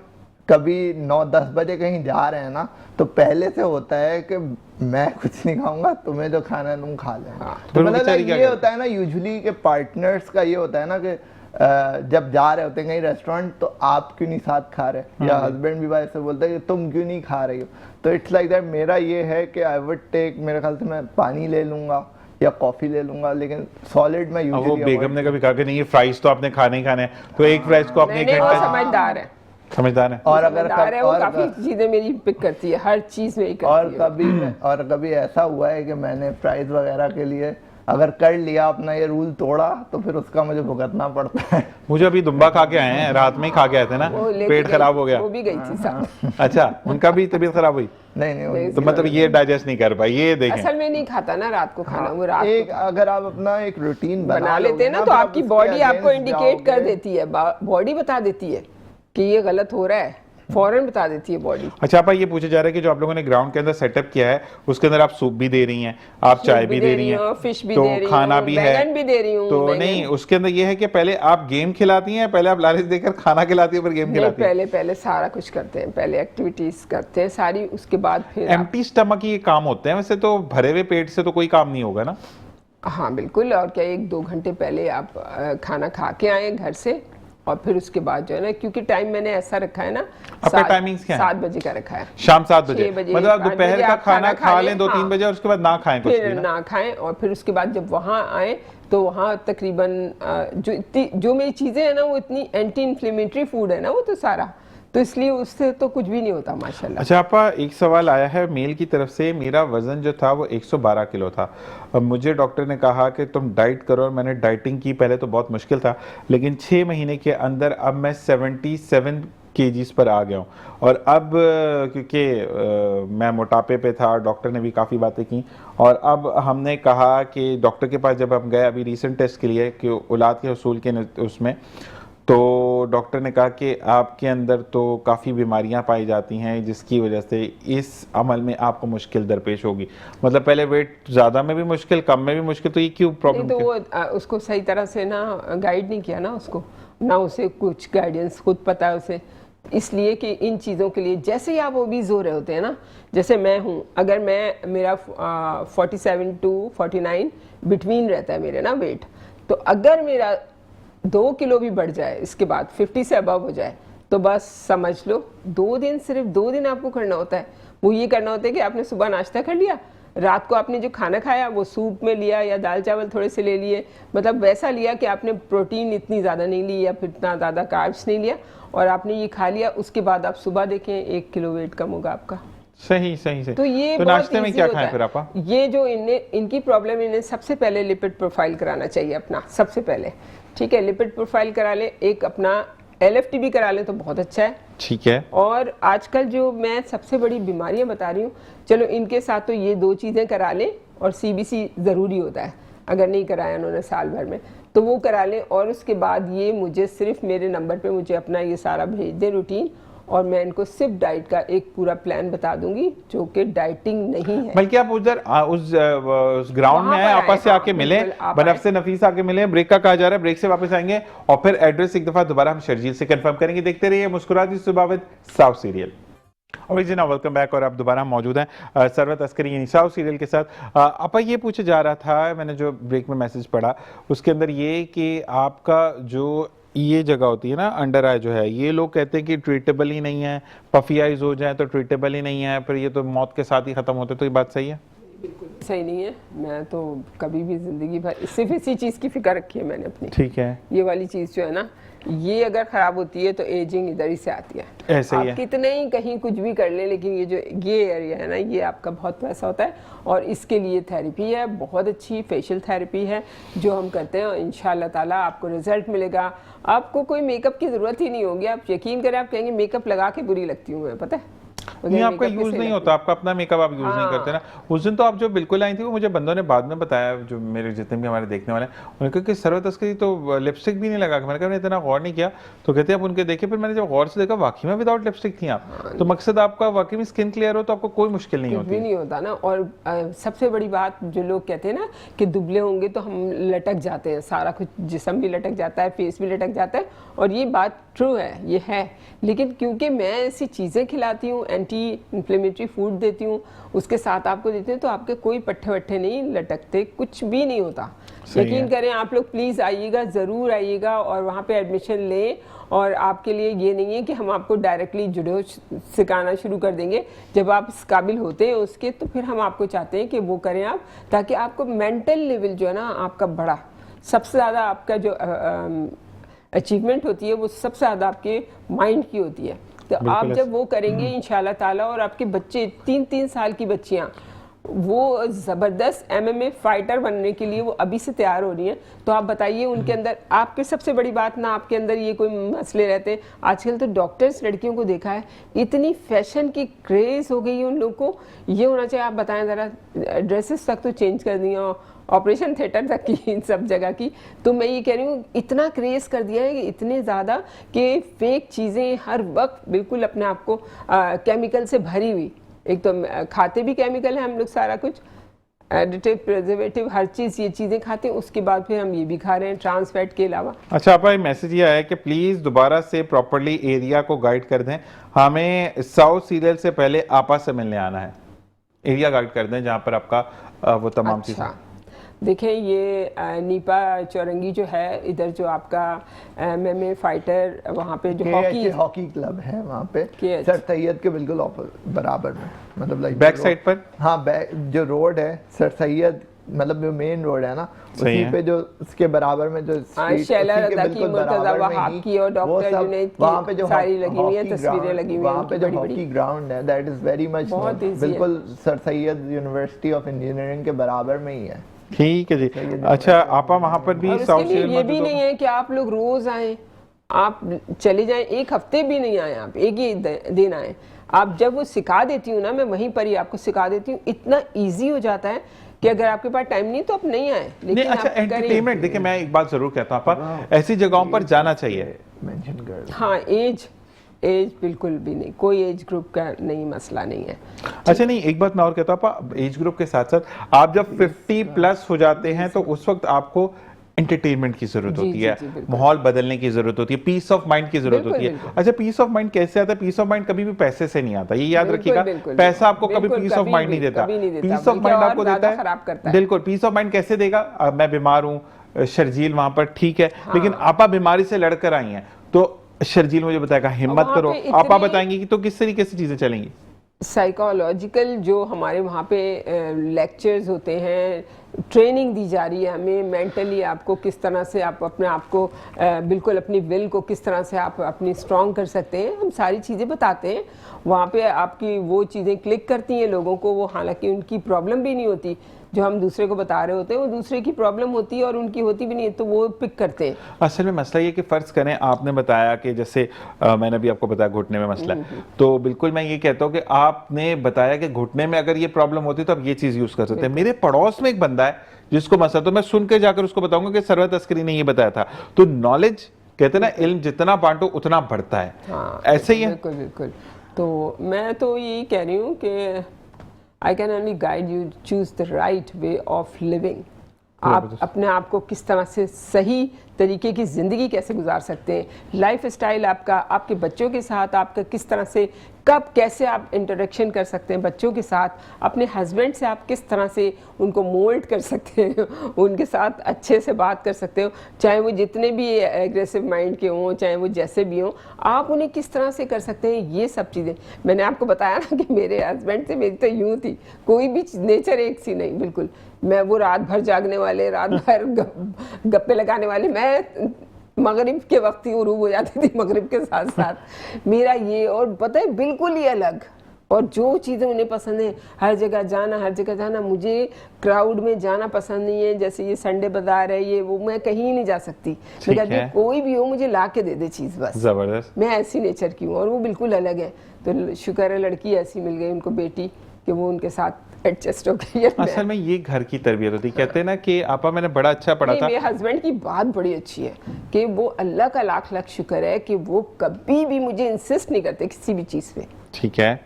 कभी 9-10 बजे कहीं जा रहे हैं ना, तो पहले से होता है कि मैं कुछ नहीं खाऊंगा, तुम्हें जो खाना है तुम खा लेना। तो मतलब ये होता है ना यूजुअली के पार्टनर्स का ये होता है ना कि जब जा रहे होते हैं कहीं रेस्टोरेंट, तो आप क्यों नहीं साथ खा रहे, या हस्बैंड भी वाइफ से बोलते हैं कि तुम क्यों नहीं खा रही हो। तो इट्स लाइक दैट मेरा ये है कि आई वुड टेक, मेरे ख्याल से मैं पानी ले लूंगा या कॉफी ले लूंगा, लेकिन सॉलिड में यूजुअली। वो बेगम ने कभी कहा कि नहीं ये फ्राइज तो आपने खाने ही खाने हैं, तो एक फ्राइज को आपने 1 घंटा। समझदार है, समझदार है। और अगर वो काफी चीजें मेरी पिक करती है, हर चीज में ही करती है। और कभी ऐसा हुआ है कि मैंने प्राइस वगैरह के लिए अगर कर लिया अपना ये रूल तोड़ा, तो फिर उसका मुझे भुगतना पड़ता है। मुझे अभी दुम्बा खा के आए हैं, रात में ही खा के आए थे ना, पेट खराब हो गया। वो भी गई थी साथ। अच्छा, उनका भी तबीयत खराब हुई? नहीं तो मतलब ये डाइजेस्ट नहीं कर पाई, ये देखें। असल में नहीं खाता ना रात को खाना, वो रात एक अगर आप अपना एक रूटीन बना लेते हैं ना, तो आपकी बॉडी आपको इंडिकेट कर देती है, बॉडी बता देती है कि ये गलत हो रहा है, फौरन बता देती है बॉडी। अच्छा, आप ये पूछे जा रहा है कि जो आप लोगों ने ग्राउंड के अंदर सेटअप किया है, उसके अंदर आप सूप भी दे रही हैं, आप चाय भी दे रही हैं, फिश भी तो दे रही हूं, खाना भी है, बैंगन भी दे रही हूं। तो नहीं, उसके अंदर ये है कि पहले आप गेम खिलाती हैं, पहले आप लालच देकर खाना खिलाती हैं, फिर गेम खिलाती हैं? पहले सारा कुछ करते हैं, पहले एक्टिविटीज करते हैं सारी, उसके बाद फिर एम्प्टी स्टमक ही ये काम होते हैं, वैसे तो भरे हुए पेट से तो कोई काम नहीं होगा ना? हाँ बिल्कुल, और क्या 1-2 घंटे पहले आप खाना खा के आए घर से, और फिर उसके बाद जो है ना, क्योंकि टाइम मैंने ऐसा रखा है ना, आपका टाइमिंग्स क्या है? 7 बजे का रखा है, शाम 7 बजे, 6 बजे, मतलब आप 5 दोपहर बजे का आप खाना खा लें 2-3 हाँ। बजे, और उसके बाद ना खाएं कुछ भी फिर ना खाएं, और फिर उसके बाद जब वहाँ आए तो वहाँ तकरीबन जो मेरी चीज़ें हैं ना, वो इतनी एंटी इन्फ्लेमेटरी फूड है ना वो, तो सारा, तो इसलिए उससे तो कुछ भी नहीं होता माशाल्लाह। अच्छा आपा, एक सवाल आया है मेल की तरफ से। मेरा वजन जो था वो 112 किलो था। अब मुझे डॉक्टर ने कहा कि तुम डाइट करो, और मैंने डाइटिंग की। पहले तो बहुत मुश्किल था, लेकिन 6 महीने के अंदर अब मैं 77 kgs पर आ गया हूँ। और अब क्योंकि मैं मोटापे पे था, डॉक्टर ने भी काफ़ी बातें की, और अब हमने कहा कि डॉक्टर के पास जब हम गए अभी रिसेंट टेस्ट के लिए कि औलाद के हसूल के उसमें, तो डॉक्टर ने कहा कि आपके अंदर तो काफ़ी बीमारियां पाई जाती हैं, जिसकी वजह से इस अमल में आपको मुश्किल दरपेश होगी। मतलब पहले वेट ज़्यादा में भी मुश्किल, कम में भी मुश्किल, तो ये क्यों प्रॉब्लम? तो वो उसको सही तरह से ना गाइड नहीं किया ना, उसको ना, उसे कुछ गाइडेंस खुद पता है उसे, इसलिए कि इन चीज़ों के लिए जैसे ही आप ओबीज हो रहे होते हैं ना, जैसे मैं हूँ, अगर मेरा 47 to 49 बिटवीन रहता है मेरे ना वेट, तो अगर मेरा 2 किलो भी बढ़ जाए, इसके बाद 50 से अबव हो जाए, तो बस समझ लो 2 दिन, सिर्फ 2 दिन आपको करना होता है। वो ये करना होता है कि आपने सुबह नाश्ता कर लिया, रात को आपने जो खाना खाया वो सूप में लिया या दाल चावल थोड़े से ले लिए, मतलब वैसा लिया कि आपने प्रोटीन इतनी ज़्यादा नहीं ली या फिर इतना ज़्यादा कार्ब्स नहीं लिया, और आपने ये खा लिया, उसके बाद आप सुबह देखें 1 किलो वेट कम होगा आपका। सही। तो ये तो नाश्ते में क्या खाएं फिर आपा? ये जो इनकी प्रॉब्लम, इन्हें सबसे पहले लिपिड प्रोफाइल कराना चाहिए अपना, सबसे पहले, ठीक है, लिपिड प्रोफाइल करा ले, एक अपना LFT भी करा लें तो बहुत अच्छा है, ठीक है। और आजकल जो मैं सबसे बड़ी बीमारियां बता रही हूँ, चलो इनके साथ तो ये 2 चीज़ें करा लें, और CBC ज़रूरी होता है, अगर नहीं कराया उन्होंने साल भर में तो वो करा लें, और उसके बाद ये मुझे सिर्फ मेरे नंबर पे मुझे अपना ये सारा भेज दें रूटीन, और मैं इनको सिर्फ डाइट का एक पूरा प्लान बता दूंगी जो कि डाइटिंग नहीं है। बल्कि आप उधर उस ग्राउंड में आए, आपस से आके मिले, बनफ से नफीस आके मिले। ब्रेक का कहा जा रहा है, ब्रेक से वापस आएंगे, और फिर एड्रेस एक दफा दोबारा हम शर्जील से कंफर्म करेंगे। देखते रहिए मुस्कुराती सुबह विद साउथ सीरियल। और जी ना, वेलकम बैक, और आप दोबारा मौजूद हैं सरवत अस्करी यानी साउथ सीरियल के साथ। आपा ये पूछे जा रहा था, मैंने जो ब्रेक में मैसेज पढ़ा उसके अंदर ये कि आपका जो ये जगह होती है ना, अंडर आई जो है, ये लोग कहते हैं कि ट्रीटेबल ही नहीं है, पफी आइज हो जाए तो ट्रीटेबल ही नहीं है, फिर ये तो मौत के साथ ही खत्म होते, तो ये बात सही है? बिल्कुल सही नहीं है। मैं तो कभी भी जिंदगी भर सिर्फ इसी चीज़ की फिक्र रखी है मैंने अपनी। ठीक है। ये वाली चीज़ जो है ना, ये अगर ख़राब होती है तो एजिंग इधर ही से आती है। ऐसे ही है। आप कितने ही कहीं कुछ भी कर ले, लेकिन ये एरिया है ना, ये आपका बहुत पैसा होता है, और इसके लिए थेरेपी है, बहुत अच्छी फेशियल थेरेपी है जो हम करते हैं, और इंशाल्लाह ताला आपको रिजल्ट मिलेगा। आपको कोई मेकअप की ज़रूरत ही नहीं होगी, आप यकीन करें, आप कहेंगे मेकअप लगा के बुरी लगती हूँ मैं, पता है। नहीं, आपका makeup यूज कैसे नहीं लगती होता, आपका अपना मेकअप आप यूज नहीं हाँ। करते ना। उस दिन तो आप जो बिल्कुल आई थी वो मुझे बंदों ने बाद में बताया, जो मेरे जितने भी हमारे देखने वाले हैं, उन्होंने कहा कि सरवत अस्करी तो लिपस्टिक भी नहीं लगा के। मैंने कहा मैंने इतना गौर नहीं किया, तो कहते हैं आप उनके देखे, फिर मैंने जब गौर से देखा वाकई में विदाउट लिपस्टिक थी आप। तो मकसद आपका वाकई में स्किन क्लियर हो तो आपको कोई मुश्किल नहीं कुछ भी होती। नहीं होता ना। और सबसे बड़ी बात जो लोग कहते हैं ना कि दुबले होंगे तो हम लटक जाते हैं, सारा कुछ जिस्म भी लटक जाता है, फेस भी लटक जाता है, और ये बात ट्रू है, ये है। लेकिन क्योंकि मैं ऐसी चीज़ें खिलाती हूँ, एंटी इन्फ्लेमेटरी फूड देती हूँ, उसके साथ आपको देती हूँ, तो आपके कोई पट्टे वट्टे नहीं लटकते, कुछ भी नहीं होता। यकीन करें आप लोग, प्लीज़ आइएगा, ज़रूर आइएगा और वहाँ पे एडमिशन लें। और आपके लिए ये नहीं है कि हम आपको डायरेक्टली जुडो सिखाना शुरू कर देंगे। जब आप इस काबिल होते हैं उसके, तो फिर हम आपको चाहते हैं कि वो करें आप, ताकि आपको मेंटल लेवल जो है ना आपका बड़ा, सबसे ज़्यादा आपका जो अचीवमेंट होती है वो सबसे ज़्यादा आपके माइंड की होती है। तो आप जब वो करेंगे इंशाल्लाह ताला, और आपके बच्चे 3-3 साल की बच्चियाँ वो ज़बरदस्त MMA फाइटर बनने के लिए वो अभी से तैयार हो रही हैं, तो आप बताइए उनके अंदर, आपके सबसे बड़ी बात ना आपके अंदर ये कोई मसले रहते हैं। आजकल तो डॉक्टर्स लड़कियों को देखा है, इतनी फैशन की क्रेज़ हो गई है उन लोगों को, ये होना चाहिए। आप बताएं ज़रा, ड्रेसेस तक तो चेंज कर दी हो, ऑपरेशन थिएटर तक की, इन सब जगह की। तो मैं ये कह रही हूँ इतना क्रेज कर दिया है कि इतने ज़्यादा कि फेक चीज़ें हर वक्त बिल्कुल अपने आप को केमिकल से भरी हुई। एक तो खाते भी केमिकल है हम लोग, सारा कुछ एडिटिव, प्रिजर्वेटिव, हर चीज़, ये चीज़ें खाते हैं, उसके बाद फिर हम ये भी खा रहे हैं ट्रांस फैट के अलावा। अच्छा, आपका मैसेज ये आया कि प्लीज़ दोबारा से प्रॉपर्ली एरिया को गाइड कर दें, हमें साउथ सीरियल से पहले आपा से मिलने आना है। एरिया गाइड कर दें जहाँ पर आपका वो तमाम चीज़ें। देखें, ये नीपा चौरंगी जो है इधर, जो आपका MMA फाइटर, वहाँ पे जो हॉकी क्लब है वहाँ पे सर सैयद के बिल्कुल बराबर में, मतलब लाइक बैक साइड पर। हाँ, जो रोड है सर सैयद, मतलब जो मेन रोड है ना, उसी पे जो उसके बराबर में जो शैला रज़ा की, मुर्तज़ा वहाब की और डॉक्टर जुनैद की, वहाँ पे जो सारी लगी हुई है, तस्वीरें लगी हुई हैं, वहाँ पे जो हॉकी ग्राउंड है, दैट इज वेरी मच बिल्कुल sir Syed university of engineering के बराबर में ही है। ठीक है जी। अच्छा, आपा वहाँ पर भी साउथ सीरियल ये भी नहीं है कि आप लोग रोज आए, आप चले जाएं, एक हफ्ते भी नहीं आए, आप एक ही दिन आए। आप जब वो सिखा देती हूँ ना, मैं वहीं पर ही आपको सिखा देती हूँ, इतना इजी हो जाता है कि अगर आपके पास टाइम नहीं तो आप नहीं आए। लेकिन अच्छा, एंटरटेनमेंट, देखिए मैं एक बात जरूर कहता हूँ, आपा ऐसी जगहों पर जाना चाहिए। हाँ, एज बिल्कुल भी नहीं, कोई एज ग्रुप का नहीं, मसला नहीं है। अच्छा, नहीं, एक बात मैं और कहता हूँ, एज ग्रुप के साथ साथ आप जब 50+ हो जाते हैं तो उस वक्त आपको एंटरटेनमेंट की जरूरत होती है, माहौल बदलने की जरूरत होती है, पीस ऑफ माइंड की जरूरत होती है। अच्छा, पीस ऑफ माइंड कैसे आता है? पीस ऑफ माइंड कभी भी पैसे से नहीं आता, ये याद रखिएगा। पैसा आपको कभी पीस ऑफ माइंड नहीं देता, पीस ऑफ माइंड आपको देता है। बिल्कुल, पीस ऑफ माइंड कैसे देगा? मैं बीमार हूँ, शर्जील वहां पर ठीक है, लेकिन आपा बीमारी से लड़कर आई हैं, तो शर्जील मुझे बताएगा हिम्मत करो, आपा बताएंगे कि तो किस तरीके से चीजें चलेंगी। साइकोलॉजिकल जो हमारे वहाँ पे लेक्चर्स होते हैं, ट्रेनिंग दी जा रही है हमें, मेंटली आपको किस तरह से आप अपने आप को बिल्कुल अपनी विल को किस तरह से आप अपनी स्ट्रॉन्ग कर सकते हैं, हम सारी चीज़ें बताते हैं। वहाँ पे आपकी वो चीज़ें क्लिक करती हैं लोगों को, वो हालांकि उनकी प्रॉब्लम भी नहीं होती, जो हम दूसरे को बता रहे होते हैं वो दूसरे की प्रॉब्लम होती है और उनकी होती भी नहीं है, तो वो पिक करते हैं। असल में मसला ये कि फ़र्ज़ करें आपने बताया कि जैसे मैंने भी आपको बताया घुटने में मसला है, तो बिल्कुल मैं ये कहता हूँ कि आपने बताया कि घुटने में अगर ये प्रॉब्लम होती है तो आप ये चीज़ यूज़ कर सकते हैं। मेरे पड़ोस में एक बंदा है जिसको मसला, तो मैं सुन के जाकर उसको बताऊंगा कि सरवत अस्करी ने ये बताया था। तो नॉलेज, कहते हैं ना, इल्म जितना बांटो उतना बढ़ता है। हाँ, ऐसे ही है। बिल्कुल बिल्कुल। तो मैं तो यही कह रही हूँ कि I can only guide you, choose the right way of living. आप अपने आप को किस तरह से सही तरीके की ज़िंदगी कैसे गुजार सकते हैं, लाइफ स्टाइल आपका, आपके बच्चों के साथ आपका किस तरह से, कब कैसे आप इंटरेक्शन कर सकते हैं बच्चों के साथ, अपने हस्बैंड से आप किस तरह से उनको मोल्ड कर सकते हैं, उनके साथ अच्छे से बात कर सकते हो, चाहे वो जितने भी एग्रेसिव माइंड के हों, चाहे वो जैसे भी हों, आप उन्हें किस तरह से कर सकते हैं, ये सब चीज़ें। मैंने आपको बताया ना कि मेरे हस्बैंड से मेरी तो यूँ थी, कोई भी नेचर एक सी नहीं, बिल्कुल। मैं वो रात भर जागने वाले, रात भर गप्पे लगाने वाले, मैं मगरिब के वक्त ही उरूब हो जाती थी, मगरिब के साथ साथ मेरा ये, और पता है बिल्कुल ही अलग, और जो चीज़ें उन्हें पसंद है, हर जगह जाना, मुझे क्राउड में जाना पसंद नहीं है। जैसे ये संडे बाजार है, ये वो, मैं कहीं नहीं जा सकती। मैं कहती हूँ कोई भी हो मुझे ला के दे दे चीज़, बस। जबरदस्त। मैं ऐसी नेचर की हूँ और वो बिल्कुल अलग है। तो शुक्र है लड़की ऐसी मिल गई उनको, बेटी, कि वो उनके साथ एडजस्ट हो गई है। असल में ये घर की तरबियत होती है। कहते हैं ना कि आपा मैंने बड़ा अच्छा पढ़ा था। मेरे हस्बैंड की बात बड़ी अच्छी है कि वो अल्लाह का लाख लाख शुक्र है कि वो कभी भी मुझे इंसिस्ट नहीं करते किसी भी चीज़ पे। ठीक है।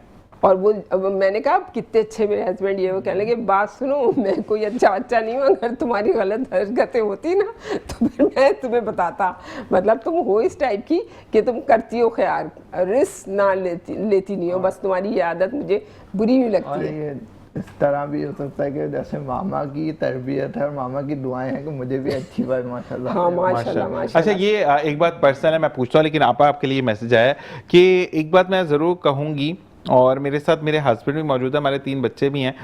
और वो, अब मैंने कहा कितने अच्छे मेरे हस्बैंड, ये वो कहने लगे बात सुनो, मैं कोई अच्छा नहीं हूँ, अगर तुम्हारी गलत हरकतें होती ना तो फिर मैं तुम्हें बताता। मतलब तुम हो इस टाइप की कि तुम करती हो ख्याल, रिस्क ना लेती नहीं हो, बस तुम्हारी ये आदत मुझे बुरी भी लगती और है। ये इस तरह भी हो सकता है कि जैसे मामा की तरबियत है और मामा की दुआएं हैं कि मुझे भी अच्छी बात माशाल्लाह। हाँ माशाल्लाह अच्छा, माशाल्लाह। ये एक बात पर्सनल है, मैं पूछता हूँ, लेकिन आपा आपके लिए मैसेज आया है कि एक बात मैं ज़रूर कहूँगी, और मेरे साथ मेरे हस्बैंड भी मौजूद है, हमारे 3 बच्चे भी हैं।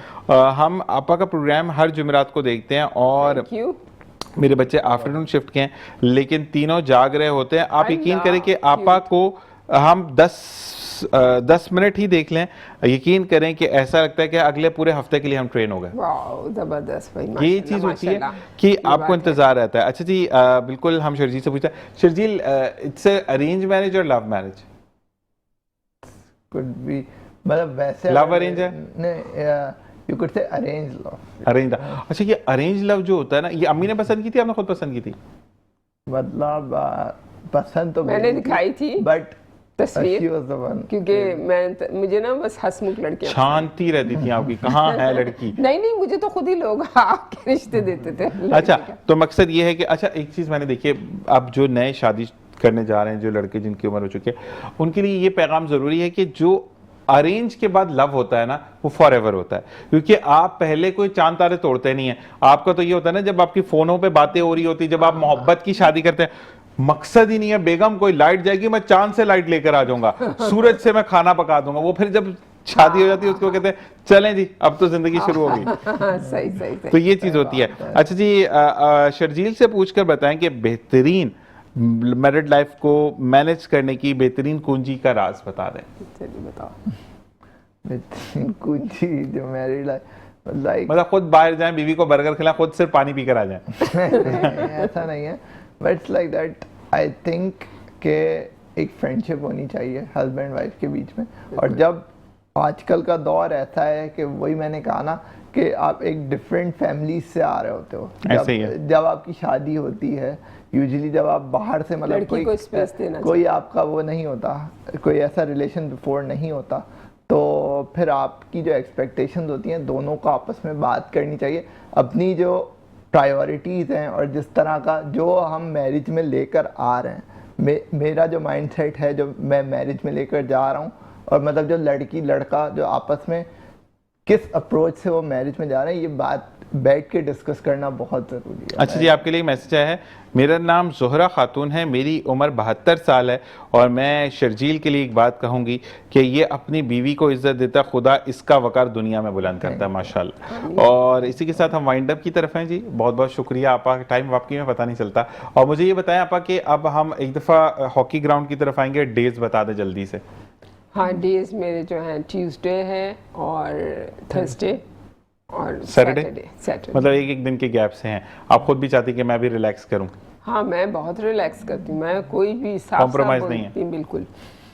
हम आपा का प्रोग्राम हर जुमेरात को देखते हैं, और Thank you. मेरे बच्चे आफ्टरनून शिफ्ट के हैं, लेकिन तीनों जाग रहे होते हैं। आप यकीन करें कि आपा को हम 10 मिनट ही देख लें, यकीन करें कि ऐसा लगता है कि अगले पूरे हफ्ते के लिए हम ट्रेन हो गए। वाह जबरदस्त भाई, ये माशाल्लाह, चीज होती है माशाल्लाह। कि ये आपको बात है। इंतजार रहता है। अच्छा जी, बिल्कुल हम शर्जील से पूछते हैं। शर्जील, इट्स अरेंज मैरिज और लव मैरिज? कुड बी, मतलब वैसे Love arrange है? नहीं, you could say arrange love. Arrange. अच्छा, ये अरेंज लव जो होता है ना, ये अम्मी ने पसंद की थी, आपने खुद पसंद की थी? मतलब पसंद तो मैंने दिखाई थी बट तस्वीर, क्योंकि मुझे ना बस हंसमुख लड़कियां शांति रहती थी आपकी, कहाँ है लड़की? नहीं, मुझे तो खुद ही लोग आके रिश्ते देते थे। अच्छा, तो मकसद ये है कि, अच्छा एक चीज मैंने देखी है, अब जो नए शादी करने जा रहे हैं, जो लड़के जिनकी उम्र हो चुकी है, उनके लिए ये पैगाम जरूरी है कि जो अरेंज के बाद लव होता है ना, वो फॉर एवर होता है। क्योंकि आप पहले कोई चांद तारे तोड़ते नहीं है। आपका तो ये होता है ना, जब आपकी फोनों पे बातें हो रही होती, जब आप मोहब्बत की शादी करते हैं, मकसद ही नहीं है बेगम कोई लाइट जाएगी मैं चांद से लाइट लेकर आ जाऊंगा, सूरज से मैं खाना पका दूंगा। वो फिर जब शादी हो जाती है उसको कहते हैं चलें जी अब तो जिंदगी शुरू होगी। सही। तो ये चीज होती है। अच्छा जी, शर्जील से पूछकर बताएं कि बेहतरीन मैरिड लाइफ को मैनेज करने की बेहतरीन कुंजी का राज बता दें। चलिए बताओ। कुंजी जो मैरिड लाइफ, मतलब खुद बाहर जाएं, बीवी को बर्गर खिलाएं, खुद सिर्फ पानी पीकर आ जाएं। ऐसा नहीं है, but it's like that. I think के एक फ्रेंडशिप होनी चाहिए हस्बैंड वाइफ के बीच में। और जब आजकल का दौर ऐसा है कि वही मैंने कहा ना कि आप एक डिफरेंट फैमिली से आ रहे होते हो, ऐसे ही है। जब आपकी शादी होती है, यूजुअली जब आप बाहर से, मतलब लड़की को स्पेस देना कोई आपका वो नहीं होता, कोई ऐसा रिलेशन बिफोर नहीं होता, तो फिर आपकी जो एक्सपेक्टेशंस होती हैं दोनों को आपस में बात करनी चाहिए। अपनी जो प्रायोरिटीज़ हैं और जिस तरह का जो हम मैरिज में लेकर आ रहे हैं, मेरा जो माइंडसेट है जो मैं मैरिज में लेकर जा रहा हूँ, और मतलब जो लड़की लड़का जो आपस में किस अप्रोच से वो मैरिज में जा रहे हैं, ये बात बैठ के डिस्कस करना बहुत ज़रूरी है। अच्छा जी, आपके लिए मैसेज आया है। मेरा नाम जोहरा खातून है, मेरी उम्र 72 साल है, और मैं शर्जील के लिए एक बात कहूँगी कि ये अपनी बीवी को इज्जत देता, खुदा इसका वकार दुनिया में बुलंद करता है माशाल्लाह। और इसी के साथ हम वाइंड अप की तरफ हैं जी। बहुत बहुत शुक्रिया आपका, टाइम वाकई में पता नहीं चलता। और मुझे ये बताएं आपा कि अब हम एक दफ़ा हॉकी ग्राउंड की तरफ आएंगे, डेज बता दें जल्दी से। हाँ, डेज मेरे जो हैं ट्यूसडे है और थर्सडे और सैटरडे। सैटरडे। मतलब एक दिन के गैप से हैं। आप खुद भी चाहती कि मैं भी रिलैक्स करूं? हाँ, मैं बहुत रिलैक्स करती हूँ, मैं कोई भी साफ Compromise नहीं है। बिल्कुल।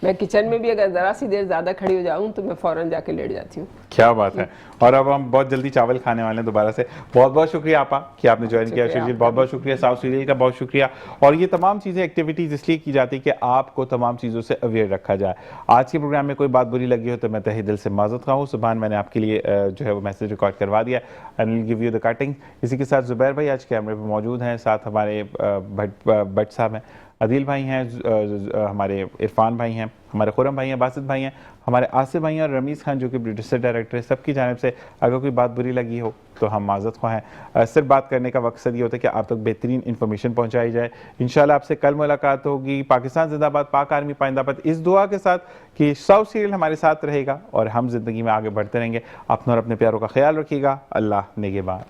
मैं किचन में भी अगर ज़रा सी देर ज़्यादा खड़ी हो जाऊँ तो मैं फ़ौरन जाके लेट जाती हूँ। क्या बात है। और अब हम बहुत जल्दी चावल खाने वाले हैं दोबारा से। बहुत बहुत शुक्रिया आपा कि आपने ज्वाइन किया। शर्जील, बहुत बहुत शुक्रिया। साउथ सीरियल का बहुत शुक्रिया। और ये तमाम चीज़ें, एक्टिविटीज़ इसलिए की जाती है कि आपको तमाम चीज़ों से अवेयर रखा जाए। आज के प्रोग्राम में कोई बात बुरी लगी हो तो मैं तहे दिल से माजरत खा हूँ। सुबह मैंने आपके लिए जो है वो मैसेज रिकॉर्ड करवा दिया। I will give you the cutting. इसी के साथ जुबैर भाई आज कैमरे पर मौजूद हैं, साथ हमारे भट्ट साहब हैं, अदील भाई हैं, हमारे इरफान भाई हैं, हमारे खुरम भाई हैं, बासित भाई हैं, हमारे आसिफ भाई हैं और रमीज़ खान जो कि प्रोड्यूसर डायरेक्टर है। सबकी जानिब से अगर कोई बात बुरी लगी हो तो हम माज़रत ख्वाह हैं। सिर्फ बात करने का मकसद ये होता है कि आप तक बेहतरीन इन्फॉर्मेशन पहुँचाई जाए। इंशाल्लाह आपसे कल मुलाकात होगी। पाकिस्तान जिंदाबाद, पाक आर्मी पाइंदाबाद, इस दुआ के साथ कि साउथ सीरियल हमारे साथ रहेगा और हम ज़िंदगी में आगे बढ़ते रहेंगे। अपना और अपने प्यारों का ख्याल रखिएगा। अल्लाह निगहबान।